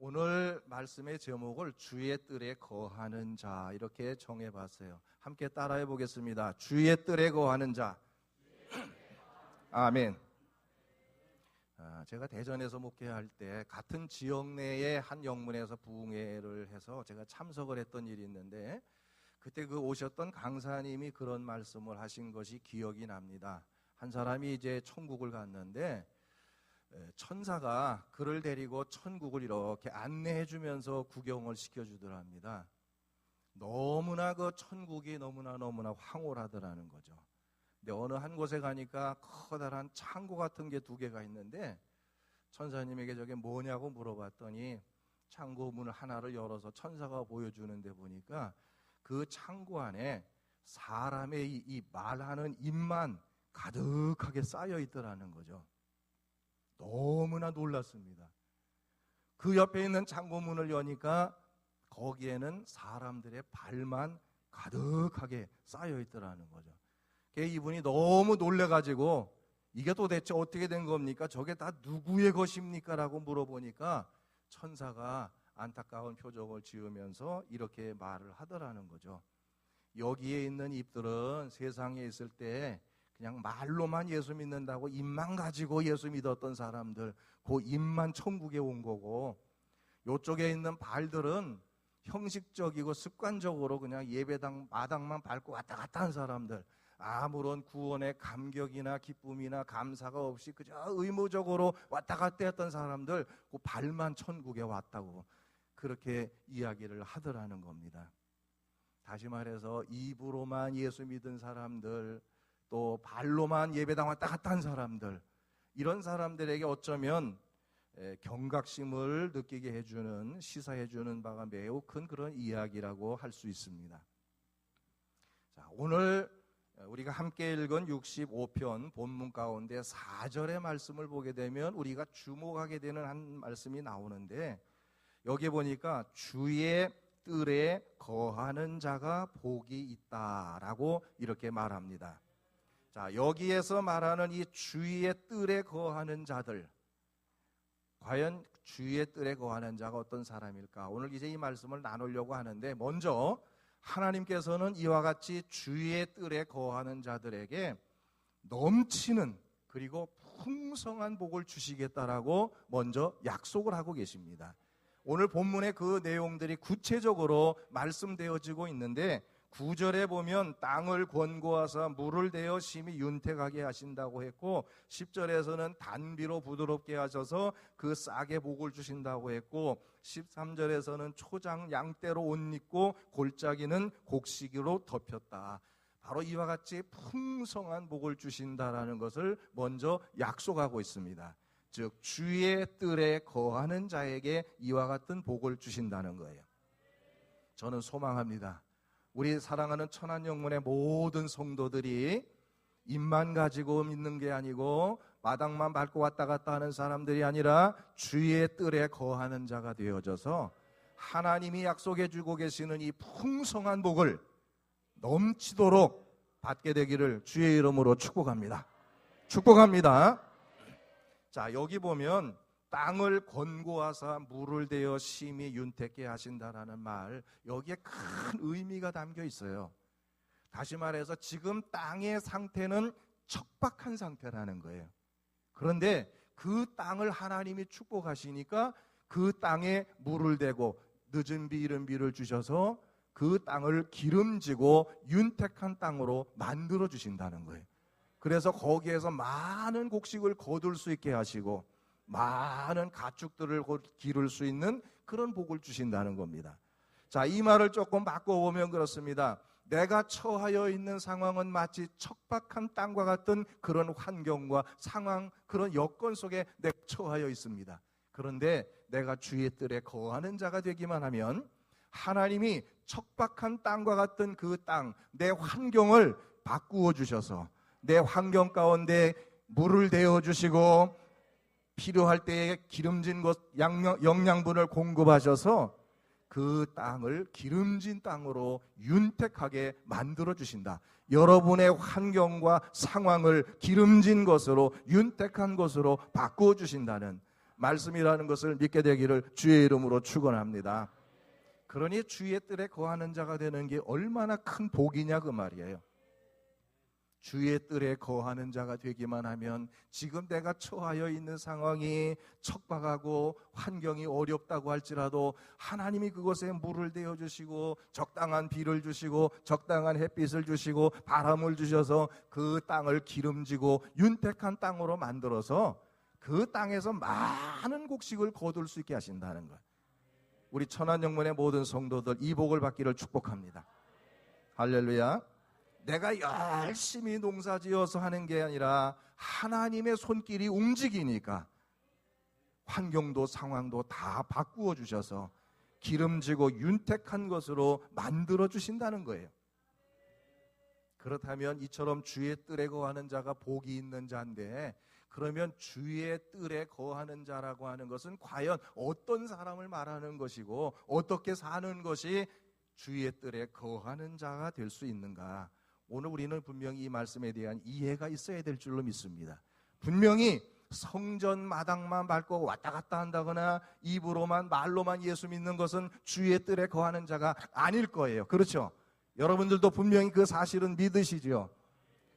오늘 말씀의 제목을 주의 뜰에 거하는 자 이렇게 정해봤어요. 함께 따라해 보겠습니다. 주의 뜰에 거하는 자. 아멘. 제가 대전에서 목회할 때 같은 지역 내의 한 영문에서 부흥회를 해서 제가 참석을 했던 일이 있는데, 그때 그 오셨던 강사님이 그런 말씀을 하신 것이 기억이 납니다. 한 사람이 이제 천국을 갔는데 천사가 그를 데리고 천국을 이렇게 안내해 주면서 구경을 시켜주더랍니다. 너무나 그 천국이 너무나 황홀하더라는 거죠. 근데 어느 한 곳에 가니까 커다란 창고 같은 게 2개가 있는데 천사님에게 저게 뭐냐고 물어봤더니 창고 문을 하나를 열어서 천사가 보여주는데 보니까 그 창고 안에 사람의 이 말하는 입만 가득하게 쌓여 있더라는 거죠. 너무나 놀랐습니다. 그 옆에 있는 창고문을 여니까 거기에는 사람들의 발만 가득하게 쌓여 있더라는 거죠. 이분이 너무 놀래가지고 이게 도대체 어떻게 된 겁니까? 저게 다 누구의 것입니까? 라고 물어보니까 천사가 안타까운 표정을 지으면서 이렇게 말을 하더라는 거죠. 여기에 있는 입들은 세상에 있을 때 그냥 말로만 예수 믿는다고 입만 가지고 예수 믿었던 사람들, 그 입만 천국에 온 거고, 요쪽에 있는 발들은 형식적이고 습관적으로 그냥 예배당 마당만 밟고 왔다 갔다 한 사람들, 아무런 구원의 감격이나 기쁨이나 감사가 없이 그저 의무적으로 왔다 갔다 했던 사람들, 그 발만 천국에 왔다고 그렇게 이야기를 하더라는 겁니다. 다시 말해서 입으로만 예수 믿은 사람들, 또 발로만 예배당 왔다 갔다 한 사람들, 이런 사람들에게 어쩌면 경각심을 느끼게 해주는, 시사해주는 바가 매우 큰 그런 이야기라고 할 수 있습니다. 자, 오늘 우리가 함께 읽은 65편 본문 가운데 4절의 말씀을 보게 되면 우리가 주목하게 되는 한 말씀이 나오는데, 여기 보니까 주의 뜰에 거하는 자가 복이 있다라고 이렇게 말합니다. 자, 여기에서 말하는 이 주의 뜰에 거하는 자들, 과연 주의 뜰에 거하는 자가 어떤 사람일까? 오늘 이제 이 말씀을 나누려고 하는데, 먼저 하나님께서는 이와 같이 주의 뜰에 거하는 자들에게 넘치는 그리고 풍성한 복을 주시겠다라고 먼저 약속을 하고 계십니다. 오늘 본문의 그 내용들이 구체적으로 말씀되어지고 있는데, 9절에 보면 땅을 권고하사 물을 대어 심히 윤택하게 하신다고 했고, 10절에서는 단비로 부드럽게 하셔서 그 싹에 복을 주신다고 했고, 13절에서는 초장 양떼로 옷 입고 골짜기는 곡식으로 덮였다. 바로 이와 같이 풍성한 복을 주신다라는 것을 먼저 약속하고 있습니다. 즉 주의 뜰에 거하는 자에게 이와 같은 복을 주신다는 거예요. 저는 소망합니다. 우리 사랑하는 천안영문의 모든 성도들이 입만 가지고 믿는 게 아니고 마당만 밟고 왔다 갔다 하는 사람들이 아니라 주의 뜰에 거하는 자가 되어져서 하나님이 약속해 주고 계시는 이 풍성한 복을 넘치도록 받게 되기를 주의 이름으로 축복합니다. 축복합니다. 자, 여기 보면 땅을 권고하사 물을 대어 심히 윤택게 하신다라는 말, 여기에 큰 의미가 담겨 있어요. 다시 말해서 지금 땅의 상태는 척박한 상태라는 거예요. 그런데 그 땅을 하나님이 축복하시니까 그 땅에 물을 대고 늦은 비 이른 비를 주셔서 그 땅을 기름지고 윤택한 땅으로 만들어 주신다는 거예요. 그래서 거기에서 많은 곡식을 거둘 수 있게 하시고 많은 가축들을 기를 수 있는 그런 복을 주신다는 겁니다. 자, 이 말을 조금 바꿔보면 그렇습니다. 내가 처하여 있는 상황은 마치 척박한 땅과 같은 그런 환경과 상황, 그런 여건 속에 내가 처하여 있습니다. 그런데 내가 주의 뜰에 거하는 자가 되기만 하면 하나님이 척박한 땅과 같은 그 땅, 내 환경을 바꾸어 주셔서 내 환경 가운데 물을 대어 주시고 필요할 때에 기름진 것, 영양분을 공급하셔서 그 땅을 기름진 땅으로 윤택하게 만들어 주신다. 여러분의 환경과 상황을 기름진 것으로, 윤택한 것으로 바꾸어 주신다는, 말씀이라는 것을 믿게 되기를 주의 이름으로 축원합니다. 그러니 주의 뜰에 거하는 자가 되는 게 얼마나 큰 복이냐 그 말이에요. 주의 뜰에 거하는 자가 되기만 하면 지금 내가 처하여 있는 상황이 척박하고 환경이 어렵다고 할지라도 하나님이 그곳에 물을 대어 주시고 적당한 비를 주시고 적당한 햇빛을 주시고 바람을 주셔서 그 땅을 기름지고 윤택한 땅으로 만들어서 그 땅에서 많은 곡식을 거둘 수 있게 하신다는 거예요. 우리 천안영문의 모든 성도들 이 복을 받기를 축복합니다. 할렐루야. 내가 열심히 농사지어서 하는 게 아니라 하나님의 손길이 움직이니까 환경도 상황도 다 바꾸어 주셔서 기름지고 윤택한 것으로 만들어 주신다는 거예요. 그렇다면 이처럼 주의 뜰에 거하는 자가 복이 있는 자인데, 그러면 주의 뜰에 거하는 자라고 하는 것은 과연 어떤 사람을 말하는 것이고 어떻게 사는 것이 주의 뜰에 거하는 자가 될 수 있는가? 오늘 우리는 분명히 이 말씀에 대한 이해가 있어야 될 줄로 믿습니다. 분명히 성전 마당만 밟고 왔다 갔다 한다거나 입으로만 말로만 예수 믿는 것은 주의 뜰에 거하는 자가 아닐 거예요. 그렇죠? 여러분들도 분명히 그 사실은 믿으시죠?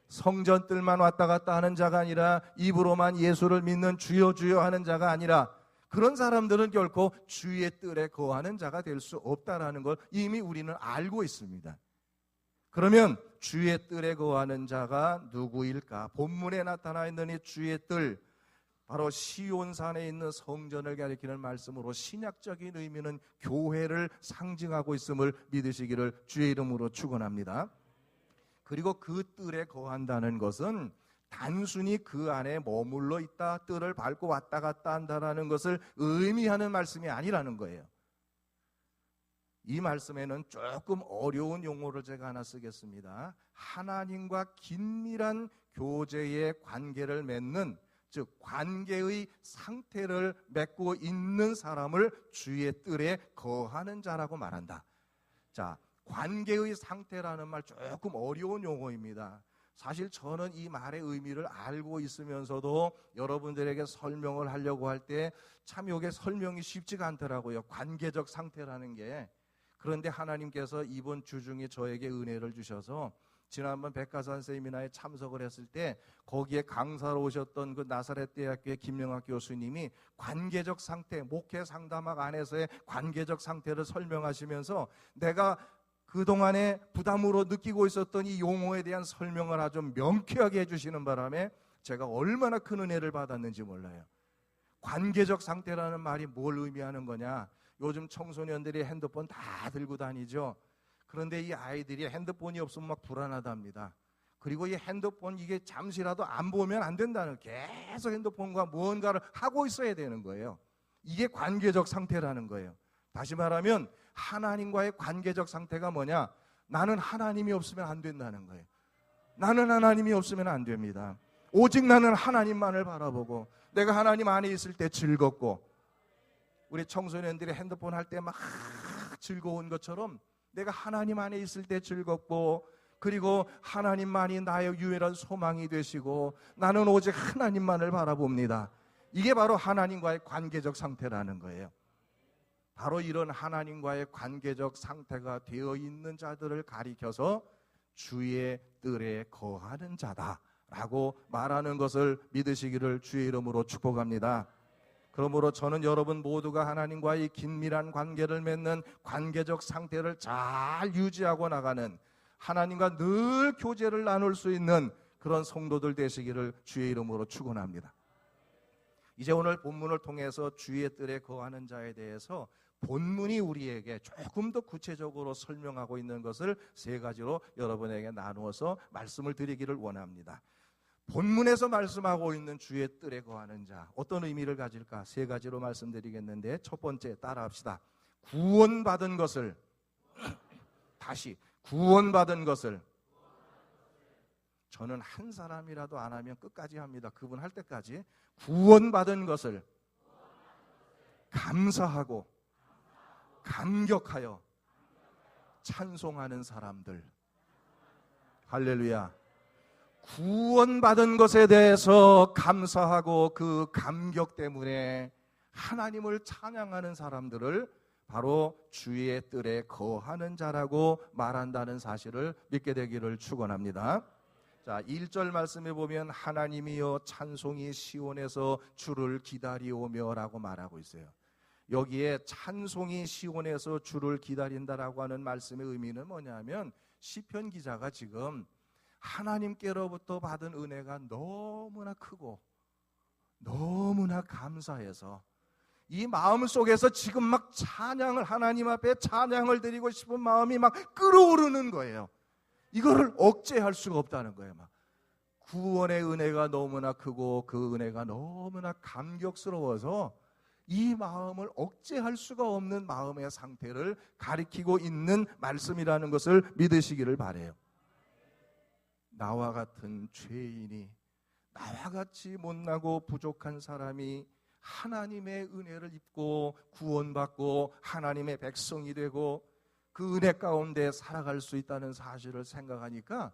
성전 뜰만 왔다 갔다 하는 자가 아니라 입으로만 예수를 믿는 주여 주여 하는 자가 아니라 그런 사람들은 결코 주의 뜰에 거하는 자가 될 수 없다라는 걸 이미 우리는 알고 있습니다. 그러면 주의 뜰에 거하는 자가 누구일까? 본문에 나타나 있는 이 주의 뜰, 바로 시온산에 있는 성전을 가리키는 말씀으로 신약적인 의미는 교회를 상징하고 있음을 믿으시기를 주의 이름으로 축원합니다. 그리고 그 뜰에 거한다는 것은 단순히 그 안에 머물러 있다, 뜰을 밟고 왔다 갔다 한다는 것을 의미하는 말씀이 아니라는 거예요. 이 말씀에는 조금 어려운 용어를 제가 하나 쓰겠습니다. 하나님과 긴밀한 교제의 관계를 맺는, 즉 관계의 상태를 맺고 있는 사람을 주의 뜰에 거하는 자라고 말한다. 자, 관계의 상태라는 말 조금 어려운 용어입니다. 사실 저는 이 말의 의미를 알고 있으면서도 여러분들에게 설명을 하려고 할 때 참 이게 설명이 쉽지가 않더라고요. 관계적 상태라는 게. 그런데 하나님께서 이번 주 중에 저에게 은혜를 주셔서 지난번 백가산 세미나에 참석을 했을 때 거기에 강사로 오셨던 그 나사렛 대학교의 김명학 교수님이 관계적 상태, 목회 상담학 안에서의 관계적 상태를 설명하시면서 내가 그동안에 부담으로 느끼고 있었던 이 용어에 대한 설명을 아주 명쾌하게 해주시는 바람에 제가 얼마나 큰 은혜를 받았는지 몰라요. 관계적 상태라는 말이 뭘 의미하는 거냐? 요즘 청소년들이 핸드폰 다 들고 다니죠. 그런데 이 아이들이 핸드폰이 없으면 막 불안하답니다. 그리고 이 핸드폰 이게 잠시라도 안 보면 안 된다는, 계속 핸드폰과 무언가를 하고 있어야 되는 거예요. 이게 관계적 상태라는 거예요. 다시 말하면 하나님과의 관계적 상태가 뭐냐? 나는 하나님이 없으면 안 된다는 거예요. 나는 하나님이 없으면 안 됩니다. 오직 나는 하나님만을 바라보고 내가 하나님 안에 있을 때 즐겁고, 우리 청소년들이 핸드폰 할 때 막 즐거운 것처럼 내가 하나님 안에 있을 때 즐겁고, 그리고 하나님만이 나의 유일한 소망이 되시고 나는 오직 하나님만을 바라봅니다. 이게 바로 하나님과의 관계적 상태라는 거예요. 바로 이런 하나님과의 관계적 상태가 되어 있는 자들을 가리켜서 주의 뜰에 거하는 자다라고 말하는 것을 믿으시기를 주의 이름으로 축복합니다. 그러므로 저는 여러분 모두가 하나님과의 긴밀한 관계를 맺는 관계적 상태를 잘 유지하고 나가는, 하나님과 늘 교제를 나눌 수 있는 그런 성도들 되시기를 주의 이름으로 축원합니다. 이제 오늘 본문을 통해서 주의 뜰에 거하는 자에 대해서 본문이 우리에게 조금 더 구체적으로 설명하고 있는 것을 세 가지로 여러분에게 나누어서 말씀을 드리기를 원합니다. 본문에서 말씀하고 있는 주의 뜰에 거하는 자, 어떤 의미를 가질까? 세 가지로 말씀드리겠는데, 첫 번째 따라합시다. 구원받은 것을, 다시 구원받은 것을. 저는 한 사람이라도 안 하면 끝까지 합니다. 그분 할 때까지. 구원받은 것을 감사하고 감격하여 찬송하는 사람들. 할렐루야. 구원받은 것에 대해서 감사하고 그 감격 때문에 하나님을 찬양하는 사람들을 바로 주의 뜰에 거하는 자라고 말한다는 사실을 믿게 되기를 축원합니다. 자, 1절 말씀에 보면 하나님이여 찬송이 시온에서 주를 기다리오며 라고 말하고 있어요. 여기에 찬송이 시온에서 주를 기다린다라고 하는 말씀의 의미는 뭐냐면 시편 기자가 지금 하나님께로부터 받은 은혜가 너무나 크고 너무나 감사해서 이 마음 속에서 지금 막 찬양을, 하나님 앞에 찬양을 드리고 싶은 마음이 막 끓어오르는 거예요. 이거를 억제할 수가 없다는 거예요. 막 구원의 은혜가 너무나 크고 그 은혜가 너무나 감격스러워서 이 마음을 억제할 수가 없는 마음의 상태를 가리키고 있는 말씀이라는 것을 믿으시기를 바라요. 나와 같은 죄인이, 나와 같이 못나고 부족한 사람이 하나님의 은혜를 입고 구원받고 하나님의 백성이 되고 그 은혜 가운데 살아갈 수 있다는 사실을 생각하니까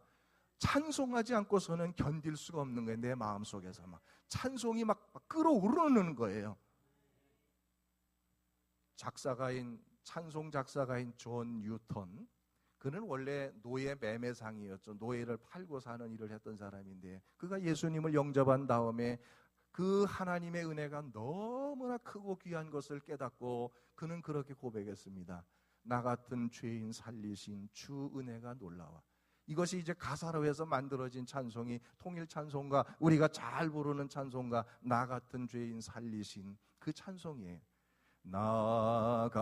찬송하지 않고서는 견딜 수가 없는 거예요. 내 마음속에서 막 찬송이 막 끓어오르는 거예요. 찬송 작사가인 존 뉴턴, 그는 원래 노예 매매상이었죠. 노예를 팔고 사는 일을 했던 사람인데 그가 예수님을 영접한 다음에 그 하나님의 은혜가 너무나 크고 귀한 것을 깨닫고 그는 그렇게 고백했습니다. 나 같은 죄인 살리신 주 은혜가 놀라워. 이것이 이제 가사로 해서 만들어진 찬송이 통일 찬송가, 우리가 잘 부르는 찬송가 나 같은 죄인 살리신 그 찬송이에요. 나 같은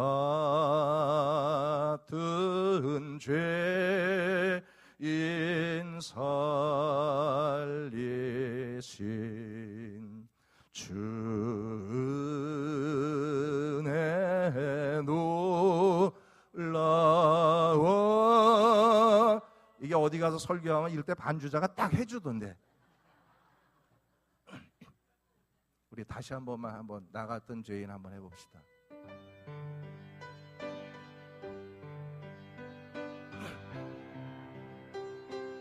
죄인 살리신 주 은혜 놀라워. 이게 어디 가서 설교하면 이럴 때 반주자가 딱 해주던데. 우리 다시 한 번만 나 같은 죄인 한번 해봅시다.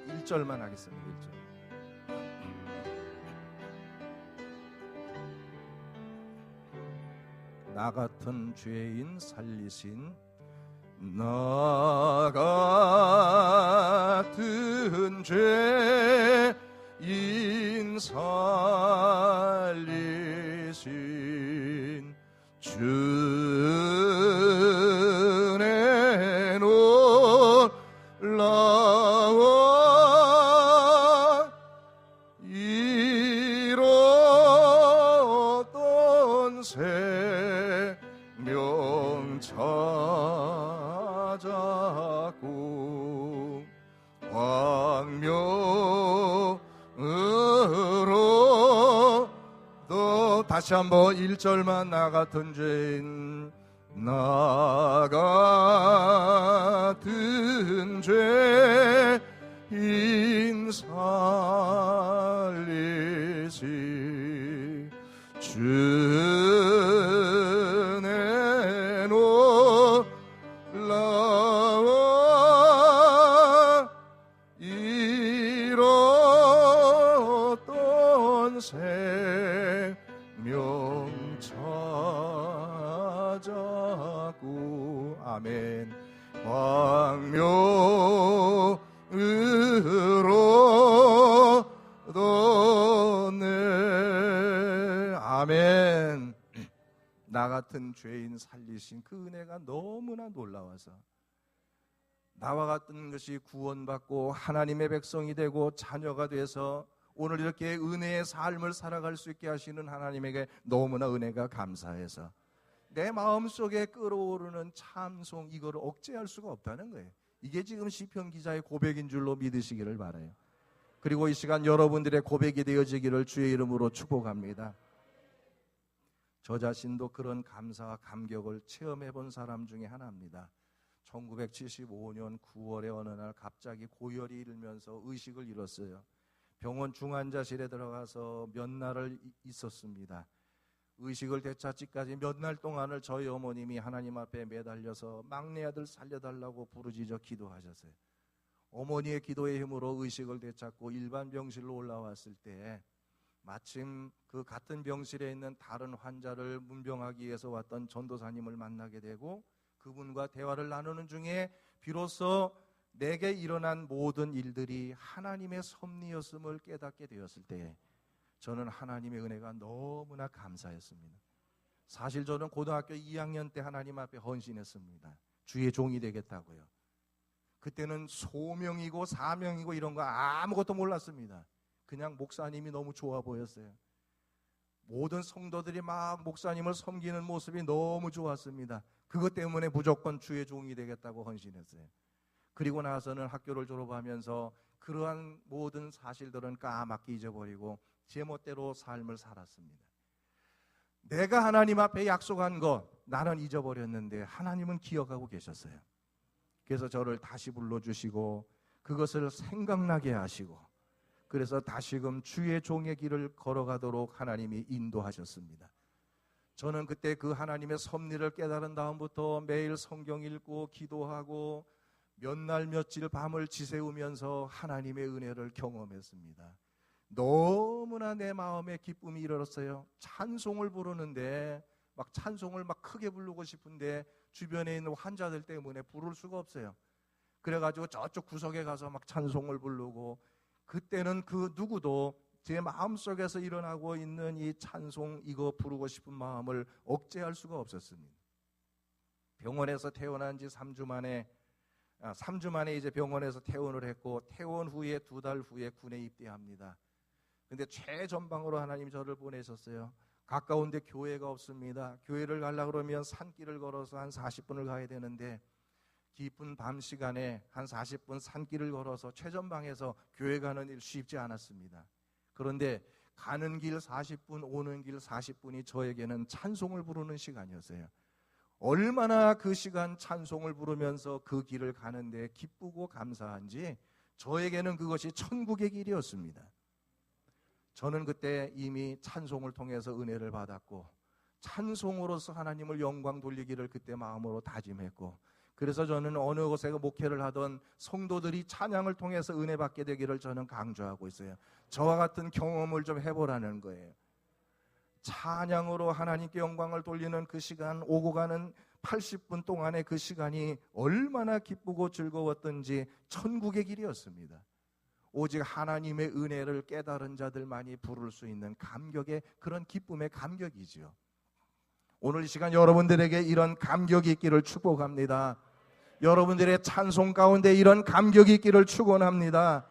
일 절만 하겠습니다. 1절. 나 같은 죄인 살리신 나 같은 죄인 살리신 주 은혜 놀라워. 이뤘던 생명 찾았고 광명으로 또 다시 한번 1절만 나 같은 죄인 나 같은 죄인 살리시 주 은혜 놀라워. 이뤘던 생명 찾았고 아멘. 광명으로 돋네. 아멘. 나 같은 죄인 살리신 그 은혜가 너무나 놀라워서 나와 같은 것이 구원받고 하나님의 백성이 되고 자녀가 돼서 오늘 이렇게 은혜의 삶을 살아갈 수 있게 하시는 하나님에게 너무나 은혜가 감사해서 내 마음속에 끓어오르는 찬송, 이거를 억제할 수가 없다는 거예요. 이게 지금 시편 기자의 고백인 줄로 믿으시기를 바라요. 그리고 이 시간 여러분들의 고백이 되어지기를 주의 이름으로 축복합니다. 저 자신도 그런 감사와 감격을 체험해 본 사람 중에 하나입니다. 1975년 9월에 어느 날 갑자기 고열이 일면서 의식을 잃었어요. 병원 중환자실에 들어가서 몇 날을 있었습니다. 의식을 되찾기까지 몇 날 동안을 저희 어머님이 하나님 앞에 매달려서 막내 아들 살려달라고 부르짖어 기도하셨어요. 어머니의 기도의 힘으로 의식을 되찾고 일반 병실로 올라왔을 때 마침 그 같은 병실에 있는 다른 환자를 문병하기 위해서 왔던 전도사님을 만나게 되고 그분과 대화를 나누는 중에 비로소 내게 일어난 모든 일들이 하나님의 섭리였음을 깨닫게 되었을 때 저는 하나님의 은혜가 너무나 감사했습니다. 사실 저는 고등학교 2학년 때 하나님 앞에 헌신했습니다. 주의 종이 되겠다고요. 그때는 소명이고 사명이고 이런 거 아무것도 몰랐습니다. 그냥 목사님이 너무 좋아 보였어요. 모든 성도들이 막 목사님을 섬기는 모습이 너무 좋았습니다. 그것 때문에 무조건 주의 종이 되겠다고 헌신했어요. 그리고 나서는 학교를 졸업하면서 그러한 모든 사실들은 까맣게 잊어버리고 제멋대로 삶을 살았습니다. 내가 하나님 앞에 약속한 것 나는 잊어버렸는데 하나님은 기억하고 계셨어요. 그래서 저를 다시 불러주시고 그것을 생각나게 하시고 그래서 다시금 주의 종의 길을 걸어가도록 하나님이 인도하셨습니다. 저는 그때 그 하나님의 섭리를 깨달은 다음부터 매일 성경 읽고 기도하고 몇 날 며칠 밤을 지새우면서 하나님의 은혜를 경험했습니다. 너무나 내 마음에 기쁨이 일어났어요. 찬송을 부르는데 막 찬송을 막 크게 부르고 싶은데 주변에 있는 환자들 때문에 부를 수가 없어요. 그래가지고 저쪽 구석에 가서 막 찬송을 부르고 그때는 그 누구도 제 마음속에서 일어나고 있는 이 찬송 이거 부르고 싶은 마음을 억제할 수가 없었습니다. 병원에서 퇴원한 지 3주 만에 이제 병원에서 퇴원을 했고 퇴원 후에 2달 후에 군에 입대합니다. 근데 최전방으로 하나님 저를 보내셨어요. 가까운데 교회가 없습니다. 교회를 가려고 그러면 산길을 걸어서 한 40분을 가야 되는데 깊은 밤 시간에 한 40분 산길을 걸어서 최전방에서 교회 가는 일 쉽지 않았습니다. 그런데 가는 길 40분, 오는 길 40분이 저에게는 찬송을 부르는 시간이었어요. 얼마나 그 시간 찬송을 부르면서 그 길을 가는데 기쁘고 감사한지 저에게는 그것이 천국의 길이었습니다. 저는 그때 이미 찬송을 통해서 은혜를 받았고 찬송으로서 하나님을 영광 돌리기를 그때 마음으로 다짐했고 그래서 저는 어느 곳에 목회를 하던 성도들이 찬양을 통해서 은혜 받게 되기를 저는 강조하고 있어요. 저와 같은 경험을 좀 해보라는 거예요. 찬양으로 하나님께 영광을 돌리는 그 시간, 오고 가는 80분 동안의 그 시간이 얼마나 기쁘고 즐거웠던지 천국의 길이었습니다. 오직 하나님의 은혜를 깨달은 자들만이 부를 수 있는 감격의 그런 기쁨의 감격이지요. 오늘 이 시간 여러분들에게 이런 감격이 있기를 축복합니다. 여러분들의 찬송 가운데 이런 감격이 있기를 축원합니다.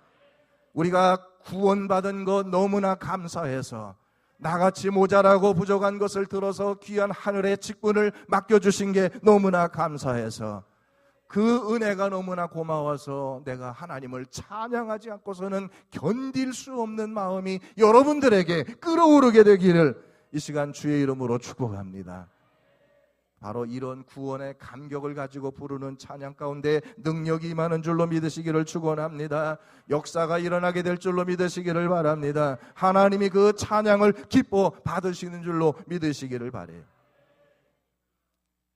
우리가 구원받은 것 너무나 감사해서 나같이 모자라고 부족한 것을 들어서 귀한 하늘의 직분을 맡겨주신 게 너무나 감사해서 그 은혜가 너무나 고마워서 내가 하나님을 찬양하지 않고서는 견딜 수 없는 마음이 여러분들에게 끓어오르게 되기를 이 시간 주의 이름으로 축복합니다. 바로 이런 구원의 감격을 가지고 부르는 찬양 가운데 능력이 임하는 줄로 믿으시기를 축원합니다. 역사가 일어나게 될 줄로 믿으시기를 바랍니다. 하나님이 그 찬양을 기뻐 받으시는 줄로 믿으시기를 바라요.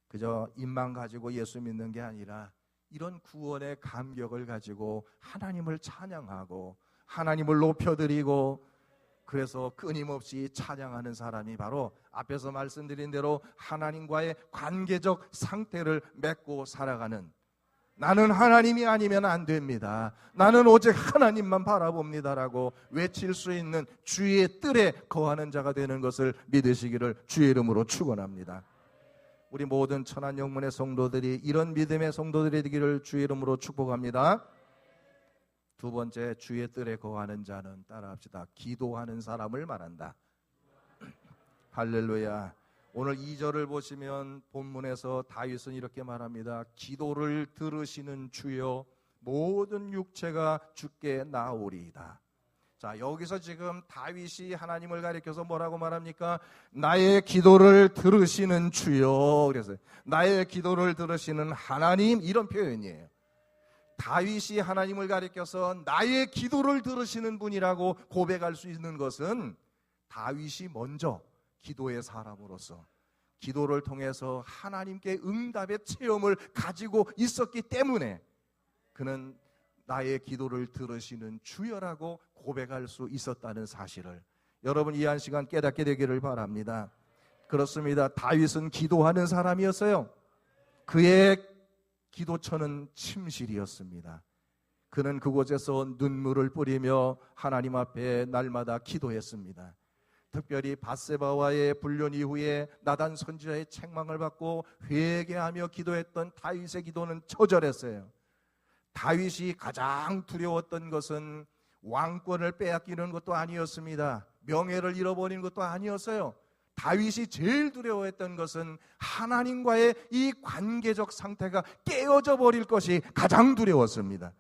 그저 입만 가지고 예수 믿는 게 아니라 이런 구원의 감격을 가지고 하나님을 찬양하고 하나님을 높여드리고 그래서 끊임없이 찬양하는 사람이 바로 앞에서 말씀드린 대로 하나님과의 관계적 상태를 맺고 살아가는, 나는 하나님이 아니면 안 됩니다, 나는 오직 하나님만 바라봅니다라고 외칠 수 있는 주의 뜰에 거하는 자가 되는 것을 믿으시기를 주의 이름으로 축원합니다. 우리 모든 천한 영문의 성도들이 이런 믿음의 성도들이 되기를 주의 이름으로 축복합니다. 두 번째, 주의 뜰에 거하는 자는 따라합시다. 기도하는 사람을 말한다. 할렐루야. 오늘 2절을 보시면 본문에서 다윗은 이렇게 말합니다. 기도를 들으시는 주여 모든 육체가 주께 나오리이다. 자, 여기서 지금 다윗이 하나님을 가리켜서 뭐라고 말합니까? 나의 기도를 들으시는 주여. 그래서 나의 기도를 들으시는 하나님, 이런 표현이에요. 다윗이 하나님을 가리켜서 나의 기도를 들으시는 분이라고 고백할 수 있는 것은 다윗이 먼저 기도의 사람으로서 기도를 통해서 하나님께 응답의 체험을 가지고 있었기 때문에 그는 나의 기도를 들으시는 주여라고 고백할 수 있었다는 사실을 여러분 이 한 시간 깨닫게 되기를 바랍니다. 그렇습니다. 다윗은 기도하는 사람이었어요. 그의 기도처는 침실이었습니다. 그는 그곳에서 눈물을 뿌리며 하나님 앞에 날마다 기도했습니다. 특별히 밧세바와의 불륜 이후에 나단 선지자의 책망을 받고 회개하며 기도했던 다윗의 기도는 처절했어요. 다윗이 가장 두려웠던 것은 왕권을 빼앗기는 것도 아니었습니다. 명예를 잃어버리는 것도 아니었어요. 다윗이 제일 두려워했던 것은 하나님과의 이 관계적 상태가 깨어져 버릴 것이 가장 두려웠습니다.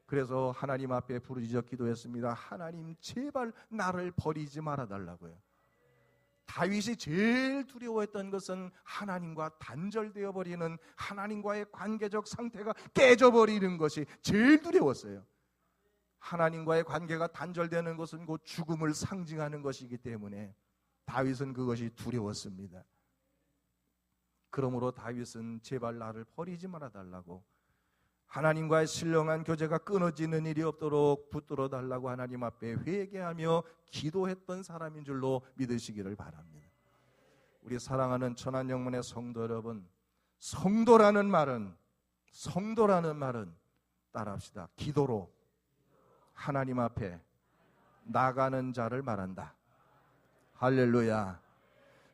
그래서 하나님 앞에 부르짖어 기도했습니다. 하나님 제발 나를 버리지 말아달라고요. 다윗이 제일 두려워했던 것은 하나님과 단절되어 버리는, 하나님과의 관계적 상태가 깨져버리는 것이 제일 두려웠어요. 하나님과의 관계가 단절되는 것은 곧 죽음을 상징하는 것이기 때문에 다윗은 그것이 두려웠습니다. 그러므로 다윗은 제발 나를 버리지 말아달라고, 하나님과의 신령한 교제가 끊어지는 일이 없도록 붙들어 달라고 하나님 앞에 회개하며 기도했던 사람인 줄로 믿으시기를 바랍니다. 우리 사랑하는 천안영문의 성도 여러분, 성도라는 말은 따라합시다. 기도로 하나님 앞에 나가는 자를 말한다. 할렐루야.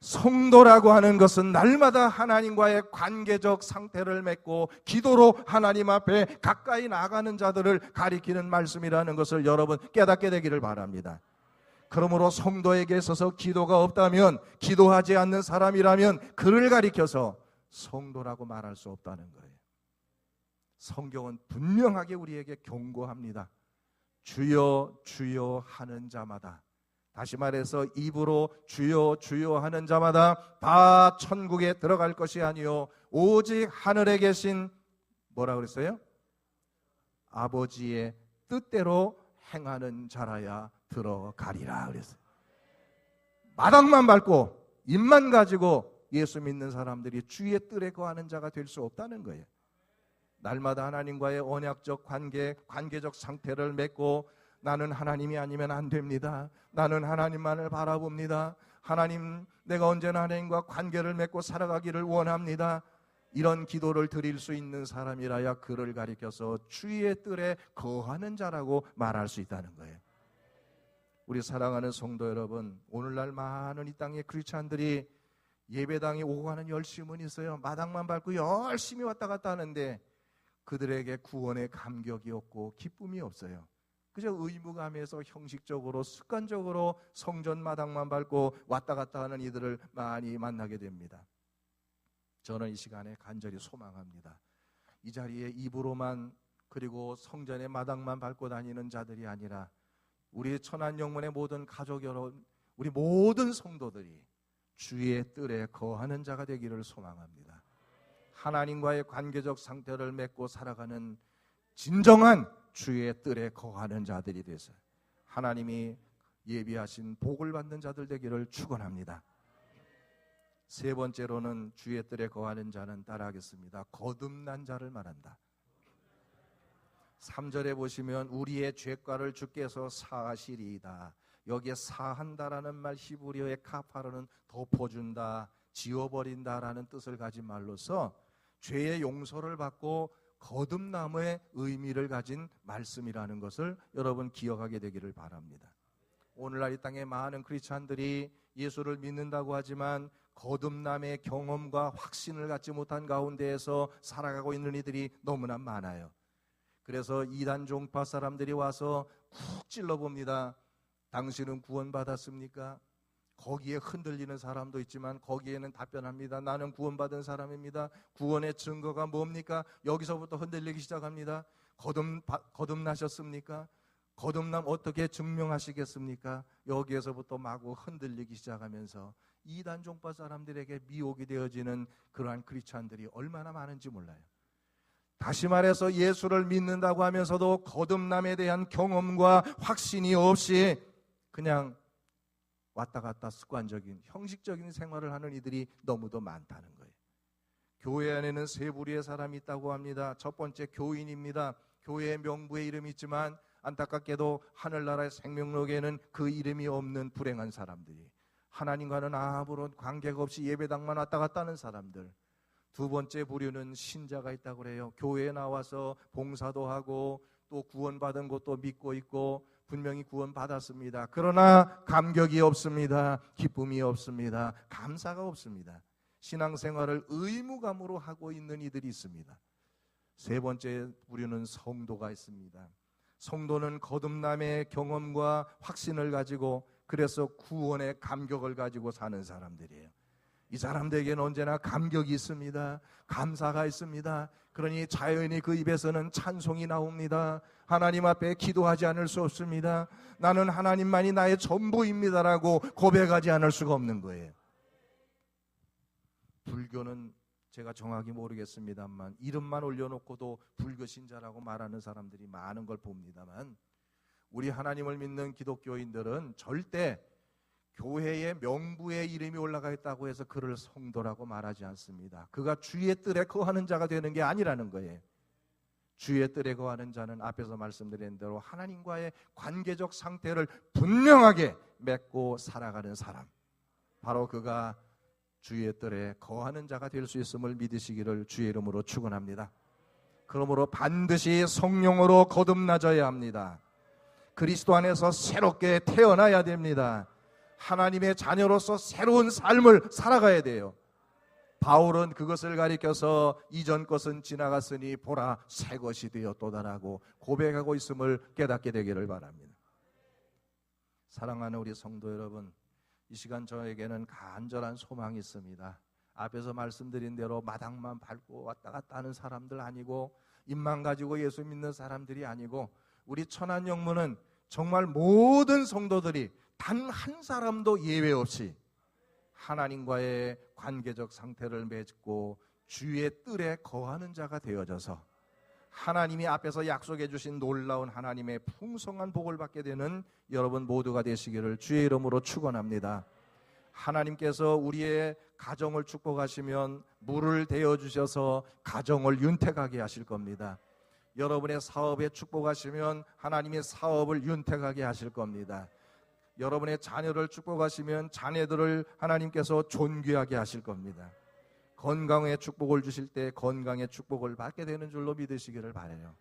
성도라고 하는 것은 날마다 하나님과의 관계적 상태를 맺고 기도로 하나님 앞에 가까이 나가는 자들을 가리키는 말씀이라는 것을 여러분 깨닫게 되기를 바랍니다. 그러므로 성도에게 있어서 기도가 없다면, 기도하지 않는 사람이라면 그를 가리켜서 성도라고 말할 수 없다는 거예요. 성경은 분명하게 우리에게 경고합니다. 주여 주여 하는 자마다, 다시 말해서 입으로 주여 주여 하는 자마다 다 천국에 들어갈 것이 아니요 오직 하늘에 계신, 뭐라 그랬어요? 아버지의 뜻대로 행하는 자라야 들어가리라 그랬어요. 마당만 밟고 입만 가지고 예수 믿는 사람들이 주의 뜰에 거하는 자가 될 수 없다는 거예요. 날마다 하나님과의 언약적 관계적 상태를 맺고, 나는 하나님이 아니면 안 됩니다. 나는 하나님만을 바라봅니다. 하나님, 내가 언제나 하나님과 관계를 맺고 살아가기를 원합니다. 이런 기도를 드릴 수 있는 사람이라야 그를 가리켜서 주의 뜰에 거하는 자라고 말할 수 있다는 거예요. 우리 사랑하는 성도 여러분, 오늘날 많은 이 땅의 크리스찬들이 예배당에 오고 가는 열심은 있어요. 마당만 밟고 열심히 왔다 갔다 하는데 그들에게 구원의 감격이 없고 기쁨이 없어요. 그저 의무감에서 형식적으로 습관적으로 성전 마당만 밟고 왔다 갔다 하는 이들을 많이 만나게 됩니다. 저는 이 시간에 간절히 소망합니다. 이 자리에 입으로만, 그리고 성전의 마당만 밟고 다니는 자들이 아니라 우리 천안영문의 모든 가족 여러분, 우리 모든 성도들이 주의 뜰에 거하는 자가 되기를 소망합니다. 하나님과의 관계적 상태를 맺고 살아가는 진정한 주의 뜰에 거하는 자들이 되서 하나님이 예비하신 복을 받는 자들 되기를 축원합니다. 세 번째로는 주의 뜰에 거하는 자는, 따라하겠습니다, 거듭난 자를 말한다. 3절에 보시면 우리의 죄가를 주께서 사하시리이다. 여기에 사한다라는 말, 히브리어의 카파르는 덮어준다, 지워버린다라는 뜻을 가진 말로서 죄의 용서를 받고 거듭남의 의미를 가진 말씀이라는 것을 여러분 기억하게 되기를 바랍니다. 오늘날 이 땅에 많은 크리스찬들이 예수를 믿는다고 하지만 거듭남의 경험과 확신을 갖지 못한 가운데에서 살아가고 있는 이들이 너무나 많아요. 그래서 이단 종파 사람들이 와서 쿡 찔러봅니다. 당신은 구원받았습니까? 거기에 흔들리는 사람도 있지만 거기에는 답변합니다. 나는 구원받은 사람입니다. 구원의 증거가 뭡니까? 여기서부터 흔들리기 시작합니다. 거듭나셨습니까? 거듭남 어떻게 증명하시겠습니까? 여기에서부터 마구 흔들리기 시작하면서 이단 종파 사람들에게 미혹이 되어지는 그러한 크리스찬들이 얼마나 많은지 몰라요. 다시 말해서 예수를 믿는다고 하면서도 거듭남에 대한 경험과 확신이 없이 그냥 왔다 갔다 습관적인 형식적인 생활을 하는 이들이 너무도 많다는 거예요. 교회 안에는 세 부류의 사람이 있다고 합니다. 첫 번째 교인입니다. 교회의 명부에 이름이 있지만 안타깝게도 하늘나라의 생명록에는 그 이름이 없는 불행한 사람들이, 하나님과는 아무런 관계가 없이 예배당만 왔다 갔다 하는 사람들. 두 번째 부류는 신자가 있다고 그래요. 교회에 나와서 봉사도 하고 또 구원받은 것도 믿고 있고 분명히 구원받았습니다. 그러나 감격이 없습니다. 기쁨이 없습니다. 감사가 없습니다. 신앙생활을 의무감으로 하고 있는 이들이 있습니다. 세 번째 부류는 성도가 있습니다. 성도는 거듭남의 경험과 확신을 가지고, 그래서 구원의 감격을 가지고 사는 사람들이에요. 이 사람들에게는 언제나 감격이 있습니다. 감사가 있습니다. 그러니 자연히 그 입에서는 찬송이 나옵니다. 하나님 앞에 기도하지 않을 수 없습니다. 나는 하나님만이 나의 전부입니다라고 고백하지 않을 수가 없는 거예요. 불교는 제가 정확히 모르겠습니다만 이름만 올려놓고도 불교 신자라고 말하는 사람들이 많은 걸 봅니다만, 우리 하나님을 믿는 기독교인들은 절대 교회의 명부에 이름이 올라가 있다고 해서 그를 성도라고 말하지 않습니다. 그가 주의 뜰에 거하는 자가 되는 게 아니라는 거예요. 주의 뜰에 거하는 자는 앞에서 말씀드린 대로 하나님과의 관계적 상태를 분명하게 맺고 살아가는 사람, 바로 그가 주의 뜰에 거하는 자가 될 수 있음을 믿으시기를 주의 이름으로 축원합니다. 그러므로 반드시 성령으로 거듭나져야 합니다. 그리스도 안에서 새롭게 태어나야 됩니다. 하나님의 자녀로서 새로운 삶을 살아가야 돼요. 바울은 그것을 가리켜서 이전 것은 지나갔으니 보라 새 것이 되었도다라고 고백하고 있음을 깨닫게 되기를 바랍니다. 사랑하는 우리 성도 여러분, 이 시간 저에게는 간절한 소망이 있습니다. 앞에서 말씀드린 대로 마당만 밟고 왔다 갔다 하는 사람들 아니고, 입만 가지고 예수 믿는 사람들이 아니고, 우리 천안영문은 정말 모든 성도들이 단 한 사람도 예외 없이 하나님과의 관계적 상태를 맺고 주의 뜰에 거하는 자가 되어져서 하나님이 앞에서 약속해 주신 놀라운 하나님의 풍성한 복을 받게 되는 여러분 모두가 되시기를 주의 이름으로 축원합니다. 하나님께서 우리의 가정을 축복하시면 물을 대어 주셔서 가정을 윤택하게 하실 겁니다. 여러분의 사업에 축복하시면 하나님의 사업을 윤택하게 하실 겁니다. 여러분의 자녀를 축복하시면 자녀들을 하나님께서 존귀하게 하실 겁니다. 건강의 축복을 주실 때 건강의 축복을 받게 되는 줄로 믿으시기를 바라요.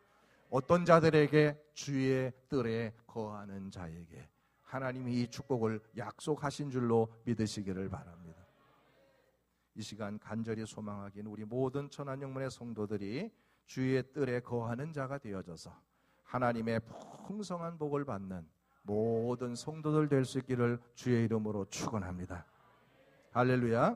어떤 자들에게? 주의 뜰에 거하는 자에게 하나님이 이 축복을 약속하신 줄로 믿으시기를 바랍니다. 이 시간 간절히 소망하기는 우리 모든 천안영문의 성도들이 주의 뜰에 거하는 자가 되어져서 하나님의 풍성한 복을 받는 모든 성도들 될 수 있기를 주의 이름으로 축원합니다. 할렐루야.